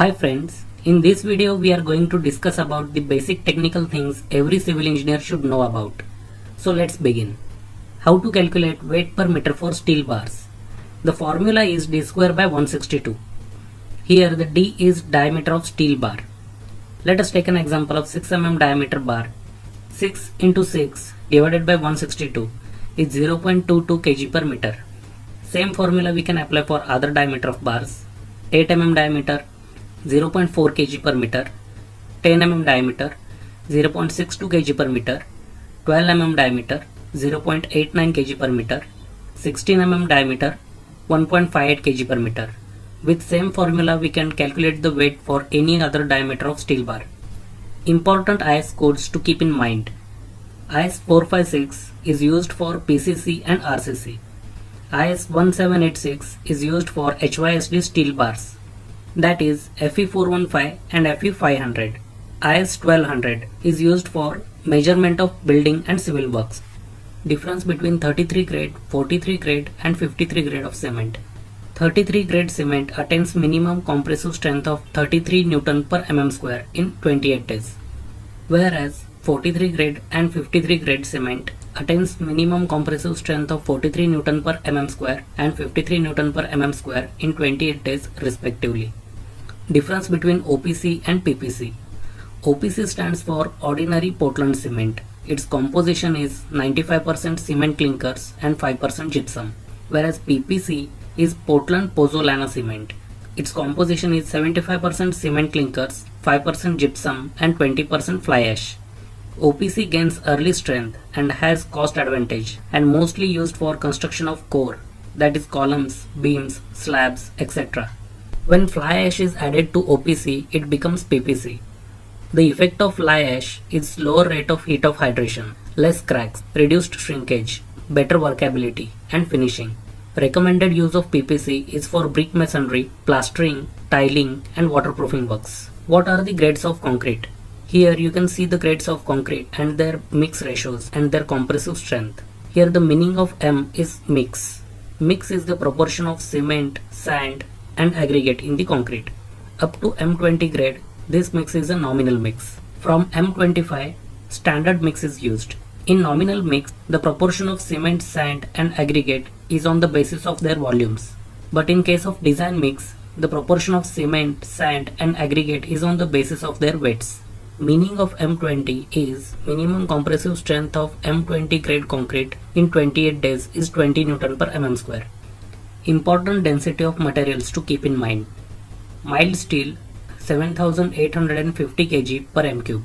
Hi friends, in this video we are going to discuss about the basic technical things every civil engineer should know about. So let's begin. How to calculate weight per meter for steel bars. The formula is d square by 162. Here the d is diameter of steel bar. Let us take an example of 6 mm diameter bar. 6 into 6 divided by 162 is 0.22 kg per meter. Same formula we can apply for other diameter of bars. 8 mm diameter 0.4 kg per meter, 10 mm diameter 0.62 kg per meter, 12 mm diameter 0.89 kg per meter, 16 mm diameter 1.58 kg per meter. With same formula we can calculate the weight for any other diameter of steel bar. Important IS codes to keep in mind. IS 456 is used for PCC and RCC. IS 1786 is used for HYSD steel bars, that is FE 415 and FE 500. IS 1200 is used for measurement of building and civil works. Difference between 33 grade, 43 grade and 53 grade of cement. 33 grade cement attains minimum compressive strength of 33 Newton per mm square in 28 days, whereas 43 grade and 53 grade cement attains minimum compressive strength of 43 Newton per mm square and 53 Newton per mm square in 28 days respectively. Difference between OPC and PPC. OPC stands for Ordinary Portland Cement. Its composition is 95% cement clinkers and 5% gypsum, whereas PPC is Portland Pozzolana Cement. Its composition is 75% cement clinkers, 5% gypsum and 20% fly ash. OPC gains early strength and has cost advantage and mostly used for construction of core, that is columns, beams, slabs, etc. When fly ash is added to OPC, it becomes PPC. The effect of fly ash is lower rate of heat of hydration, less cracks, reduced shrinkage, better workability and finishing. Recommended use of PPC is for brick masonry, plastering, tiling and waterproofing works. What are the grades of concrete? Here you can see the grades of concrete and their mix ratios and their compressive strength. Here the meaning of M is mix. Mix is the proportion of cement, sand and aggregate in the concrete. Up to M20 grade, this mix is a nominal mix. From M25, standard mix is used. In nominal mix, the proportion of cement, sand and aggregate is on the basis of their volumes. But in case of design mix, the proportion of cement, sand and aggregate is on the basis of their weights. Meaning of M20 is minimum compressive strength of M20 grade concrete in 28 days is 20 Newton per mm square. Important density of materials to keep in mind. Mild steel 7850 kg per m cube,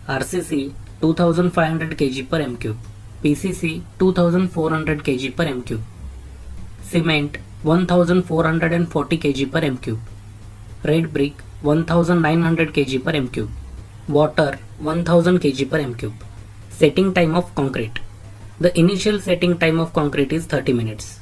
RCC 2500 kg per m cube, PCC 2400 kg per m cube, cement 1440 kg per m cube, red brick 1900 kg per m cube, water 1000 kg per m cube. Setting time of concrete. The initial setting time of concrete is 30 minutes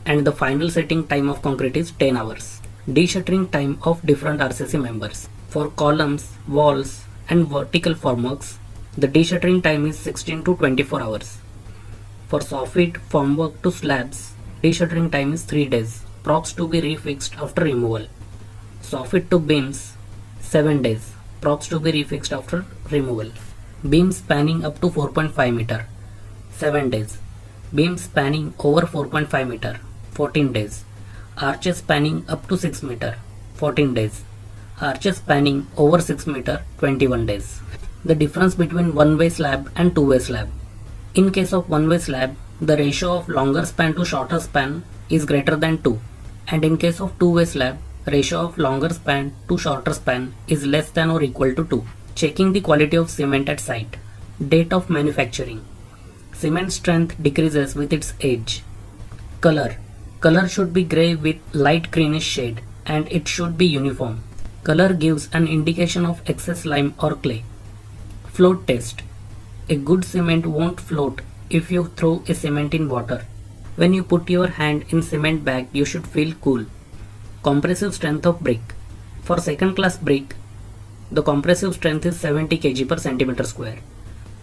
and the final setting time of concrete is 10 hours. De-shuttering time of different RCC members. For columns, walls and vertical formworks, the de-shuttering time is 16 to 24 hours. For soffit, formwork to slabs, de-shuttering time is 3 days. Props to be refixed after removal. Soffit to beams, 7 days. Props to be refixed after removal. Beams spanning up to 4.5 meter, 7 days. Beams spanning over 4.5 meter, 14 days. Arches spanning up to 6 meter, 14 days. Arches spanning over 6 meter, 21 days. The difference between one-way slab and two-way slab. In case of one-way slab, the ratio of longer span to shorter span is greater than 2, and in case of two-way slab, ratio of longer span to shorter span is less than or equal to 2. Checking the quality of cement at site. Date of manufacturing. Cement strength decreases with its age. Color. Color should be grey with light greenish shade and it should be uniform. Color gives an indication of excess lime or clay. Float test. A good cement won't float if you throw a cement in water. When you put your hand in cement bag, you should feel cool. Compressive strength of brick. For second class brick, the compressive strength is 70 kg per centimeter square.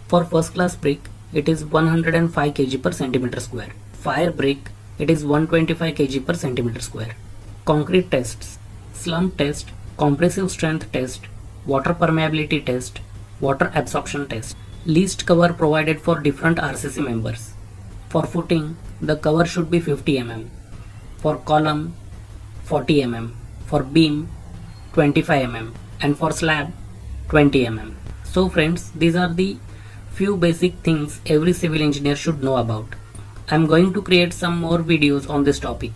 For first class brick, it is 105 kg per centimeter square. Fire brick, it is 125 kg per centimeter square. Concrete tests. Slump test, compressive strength test, water permeability test, water absorption test. List cover provided for different RCC members. For footing, the cover should be 50 mm. For column, 40 mm. For beam, 25 mm. And for slab, 20 mm. So friends, these are the few basic things every civil engineer should know about. I am going to create some more videos on this topic.